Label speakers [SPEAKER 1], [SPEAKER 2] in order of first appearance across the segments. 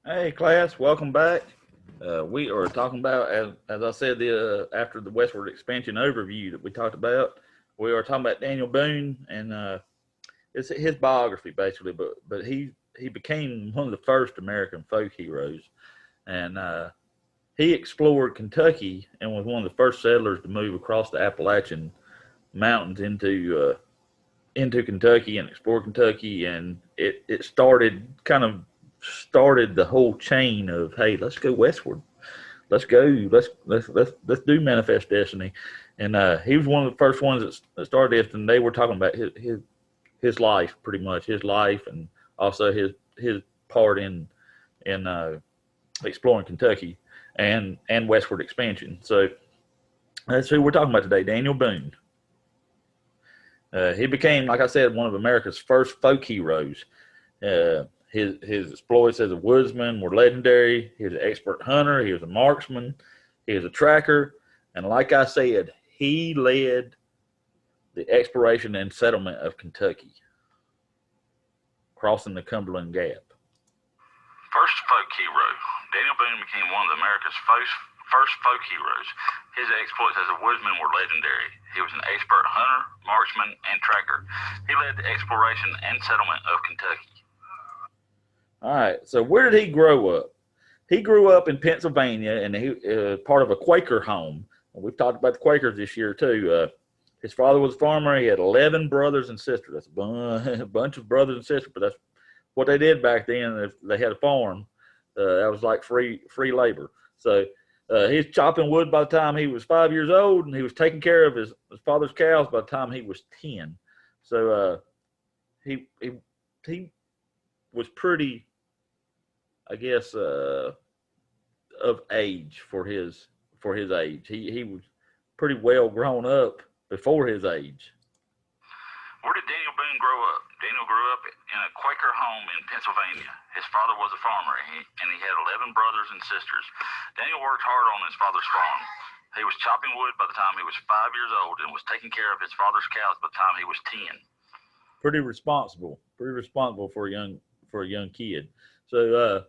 [SPEAKER 1] Hey, class, welcome back. We are talking about, as I said, after the Westward expansion overview that we talked about, we are talking about Daniel Boone and it's his biography basically. But he became one of the first American folk heroes, and he explored Kentucky and was one of the first settlers to move across the Appalachian Mountains into Kentucky and explore Kentucky, and it started the whole chain of, hey, let's go westward, let's go, let's do manifest destiny, and he was one of the first ones that started this, and they were talking about his life, pretty much his life, and also his part in exploring Kentucky and westward expansion. So that's who we're talking about today, Daniel Boone. He became, like I said, one of America's first folk heroes. His exploits as a woodsman were legendary. He was an expert hunter. He was a marksman. He was a tracker. And like I said, he led the exploration and settlement of Kentucky, crossing the Cumberland Gap.
[SPEAKER 2] First folk hero. Daniel Boone became one of America's first folk heroes. His exploits as a woodsman were legendary. He was an expert hunter, marksman, and tracker. He led the exploration and settlement of Kentucky.
[SPEAKER 1] All right, so where did he grow up? He grew up in Pennsylvania, and he part of a Quaker home. We've talked about the Quakers this year too. His father was a farmer. He had 11 brothers and sisters. That's a bunch of brothers and sisters, but that's what they did back then. If they had a farm, that was like free labor. So he was chopping wood by the time he was 5 years old, and he was taking care of his father's cows by the time he was 10. So he was pretty, I guess, of age for his age. He was pretty well grown up before his age.
[SPEAKER 2] Where did Daniel Boone grow up? Daniel grew up in a Quaker home in Pennsylvania. His father was a farmer, and he had 11 brothers and sisters. Daniel worked hard on his father's farm. He was chopping wood by the time he was 5 years old and was taking care of his father's cows by the time he was 10.
[SPEAKER 1] Pretty responsible for a young kid. So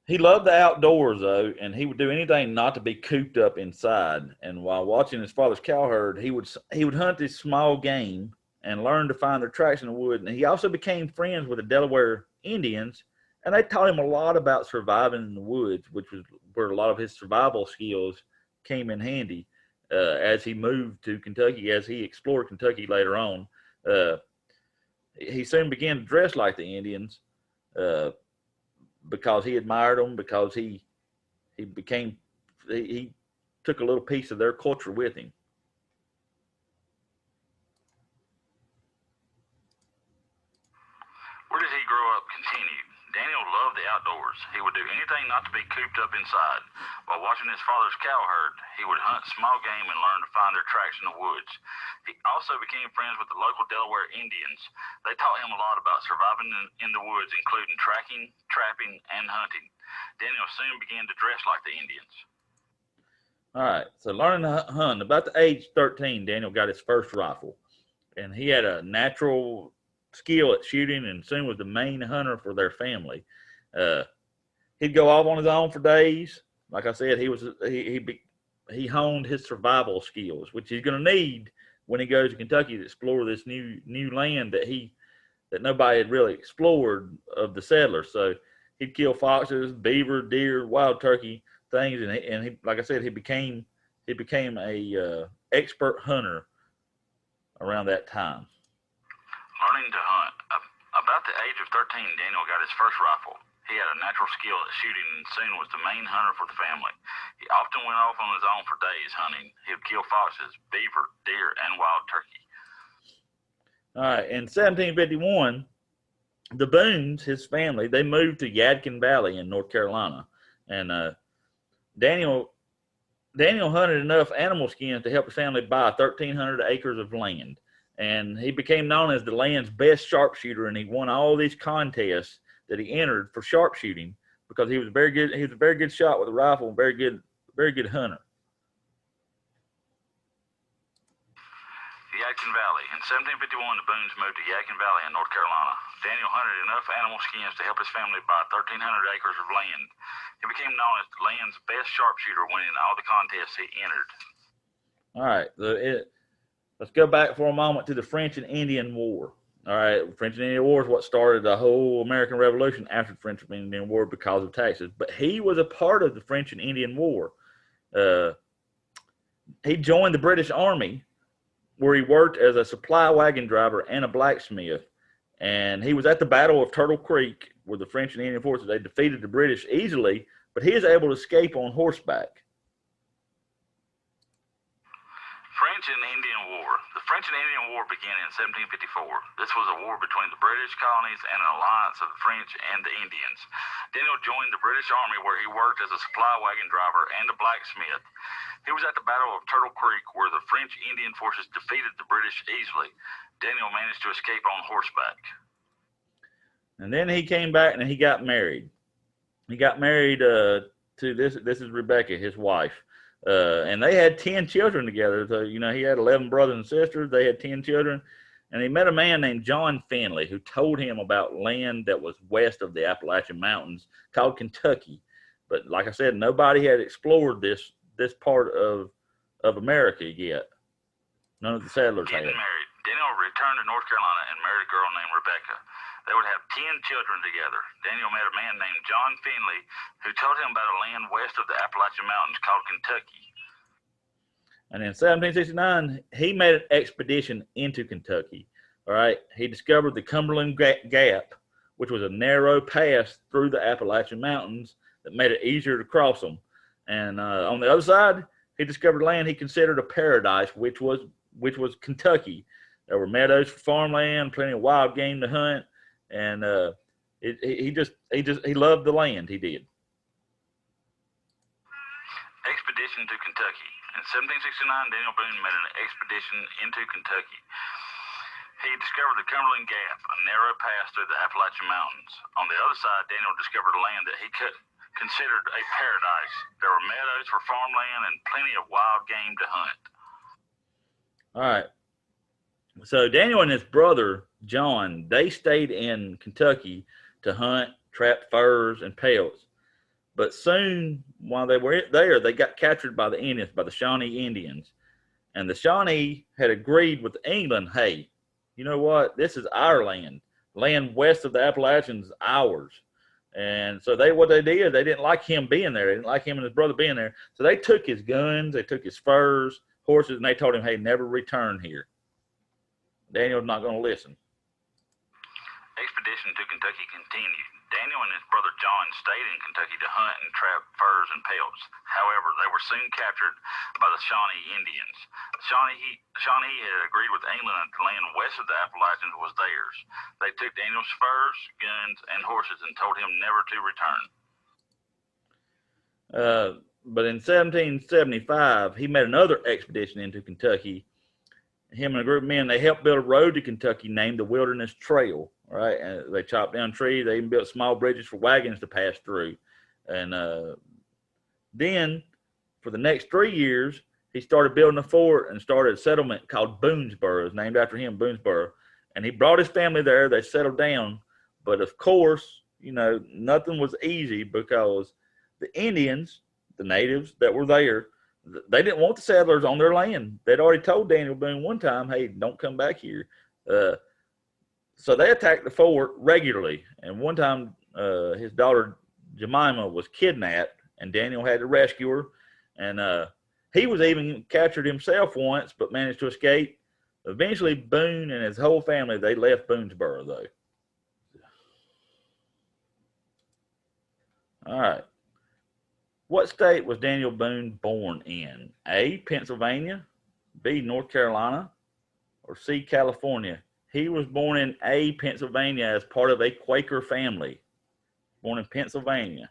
[SPEAKER 1] he loved the outdoors though, and he would do anything not to be cooped up inside. And while watching his father's cow herd, he would hunt this small game and learn to find their tracks in the wood. And he also became friends with the Delaware Indians, and they taught him a lot about surviving in the woods, which was where a lot of his survival skills came in handy as he moved to Kentucky, as he explored Kentucky later on. Uh, he soon began to dress like the Indians. Because he admired them, because he became he took a little piece of their culture with him.
[SPEAKER 2] Where did he grow up? Continued. Daniel loved the outdoors. He would do anything not to be cooped up inside. While watching his father's cow herd, he would hunt small game and learn to find their tracks in the woods. He also became friends with the local Delaware Indians. They taught him a lot about surviving in the woods, including tracking, trapping, and hunting. Daniel soon began to dress like the Indians.
[SPEAKER 1] All right, so learning to hunt. About the age 13, Daniel got his first rifle, and he had a natural skill at shooting, and soon was the main hunter for their family. Uh, he'd go off on his own for days. Like I said, he honed his survival skills, which he's going to need when he goes to Kentucky to explore this new land that nobody had really explored of the settlers. So he'd kill foxes, beaver, deer, wild turkey, things, and like I said, he became a expert hunter around that time.
[SPEAKER 2] Learning to hunt. About the age of 13, Daniel got his first rifle. He had a natural skill at shooting and soon was the main hunter for the family. He often went off on his own for days hunting. He would kill foxes, beaver, deer, and wild turkey.
[SPEAKER 1] All right, in 1751, the Boones, his family, they moved to Yadkin Valley in North Carolina, and Daniel Daniel hunted enough animal skins to help his family buy 1,300 acres of land. And he became known as the land's best sharpshooter, and he won all these contests that he entered for sharpshooting because he was very good. He was a very good shot with a rifle, and very good hunter.
[SPEAKER 2] Yadkin Valley. In 1751, the Boones moved to Yadkin Valley in North Carolina. Daniel hunted enough animal skins to help his family buy 1,300 acres of land. He became known as the land's best sharpshooter, winning all the contests he entered.
[SPEAKER 1] All right, let's go back for a moment to the French and Indian War. All right, French and Indian War is what started the whole American Revolution after the French and Indian War because of taxes. But he was a part of the French and Indian War. He joined the British Army, where he worked as a supply wagon driver and a blacksmith. And he was at the Battle of Turtle Creek, where the French and Indian forces, they defeated the British easily, but he was able to escape on horseback.
[SPEAKER 2] French and Indian War. The French and Indian War began in 1754. This was a war between the British colonies and an alliance of the French and the Indians. Daniel joined the British Army, where he worked as a supply wagon driver and a blacksmith. He was at the Battle of Turtle Creek, where the French Indian forces defeated the British easily. Daniel managed to escape on horseback.
[SPEAKER 1] And then he came back and he got married. He got married to this is Rebecca, his wife. And they had 10 children together. So, he had 11 brothers and sisters. They had 10 children. And he met a man named John Finley who told him about land that was west of the Appalachian Mountains called Kentucky. But like I said, nobody had explored this part of America yet. None of the settlers had.
[SPEAKER 2] Getting married. Daniel returned to North Carolina and married a girl named Rebecca. They would have 10 children together. Daniel met a man named John Finley who told him about a land west of the Appalachian Mountains called Kentucky.
[SPEAKER 1] And in 1769, he made an expedition into Kentucky. All right. He discovered the Cumberland Gap, which was a narrow pass through the Appalachian Mountains that made it easier to cross them. And on the other side, he discovered land he considered a paradise, which was Kentucky. There were meadows for farmland, plenty of wild game to hunt, and he loved the land. He did.
[SPEAKER 2] Expedition to Kentucky. In 1769, Daniel Boone made an expedition into Kentucky. He discovered the Cumberland Gap, a narrow pass through the Appalachian Mountains. On the other side, Daniel discovered land that he considered a paradise. There were meadows for farmland and plenty of wild game to hunt.
[SPEAKER 1] All right. So Daniel and his brother, John, they stayed in Kentucky to hunt, trap furs, and pelts. But soon, while they were there, they got captured by the Indians, by the Shawnee Indians. And the Shawnee had agreed with England, hey, you know what? This is our land. Land west of the Appalachians is ours. And so what they did, they didn't like him being there. They didn't like him and his brother being there. So they took his guns, they took his furs, horses, and they told him, hey, never return here. Daniel's not going to listen.
[SPEAKER 2] Expedition to Kentucky continued. Daniel and his brother John stayed in Kentucky to hunt and trap furs and pelts. However, they were soon captured by the Shawnee Indians. The Shawnee had agreed with England that the land west of the Appalachians was theirs. They took Daniel's furs, guns, and horses and told him never to return.
[SPEAKER 1] But in 1775, he made another expedition into Kentucky. Him and a group of men, they helped build a road to Kentucky named the Wilderness Trail. Right, and they chopped down trees. They even built small bridges for wagons to pass through. And then, for the next 3 years, he started building a fort and started a settlement called Boonesborough. It's named after him, Boonesborough. And he brought his family there. They settled down. But of course, nothing was easy because the Indians, the natives that were there, they didn't want the settlers on their land. They'd already told Daniel Boone one time, hey, don't come back here. So they attacked the fort regularly. And one time, his daughter Jemima was kidnapped, and Daniel had to rescue her. And he was even captured himself once, but managed to escape. Eventually, Boone and his whole family, they left Boonesborough, though. All right. What state was Daniel Boone born in? A, Pennsylvania, B, North Carolina, or C, California? He was born in A, Pennsylvania as part of a Quaker family. Born in Pennsylvania.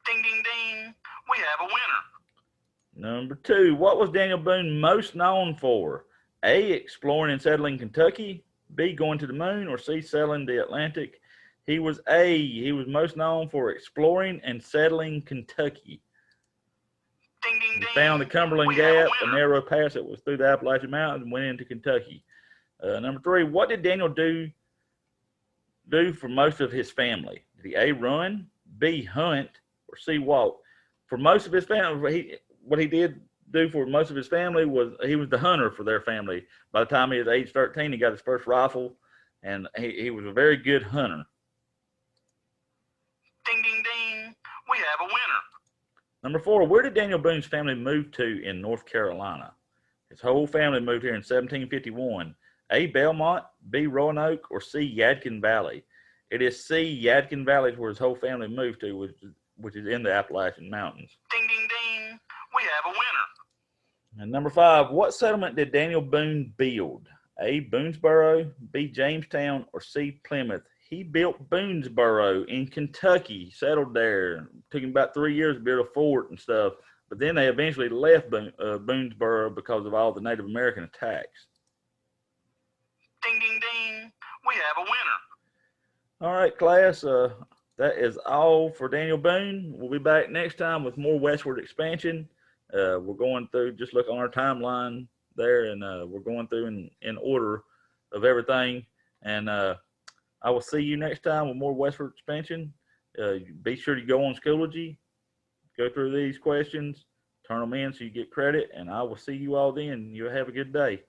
[SPEAKER 2] Ding, ding, ding. We have a winner.
[SPEAKER 1] Number 2, what was Daniel Boone most known for? A, exploring and settling Kentucky, B, going to the moon, or C, sailing the Atlantic? He was most known for exploring and settling Kentucky.
[SPEAKER 2] Ding, ding, ding.
[SPEAKER 1] He found the Cumberland Gap, a narrow pass that was through the Appalachian Mountains, and went into Kentucky. Number 3, what did Daniel do do for most of his family? Did he A, run, B, hunt, or C, walk? For most of his family, what he did do for most of his family was he was the hunter for their family. By the time he was age 13, he got his first rifle, and he was a very good hunter.
[SPEAKER 2] Ding, ding, ding. We have a winner.
[SPEAKER 1] Number 4, where did Daniel Boone's family move to in North Carolina? His whole family moved here in 1751. A, Belmont, B, Roanoke, or C, Yadkin Valley. It is C, Yadkin Valley is where his whole family moved to, which is in the Appalachian Mountains.
[SPEAKER 2] Ding, ding, ding. We have a winner.
[SPEAKER 1] And number 5, what settlement did Daniel Boone build? A, Boonesborough, B, Jamestown, or C, Plymouth? He built Boonesborough in Kentucky, settled there. It took him about 3 years to build a fort and stuff. But then they eventually left Boonesborough because of all the Native American attacks.
[SPEAKER 2] Ding, ding, ding. We have a winner.
[SPEAKER 1] All right, class. That is all for Daniel Boone. We'll be back next time with more Westward expansion. We're going through, just look on our timeline there, and we're going through in order of everything. And I will see you next time with more Westward expansion. Be sure to go on Schoology, go through these questions, turn them in so you get credit, and I will see you all then. You have a good day.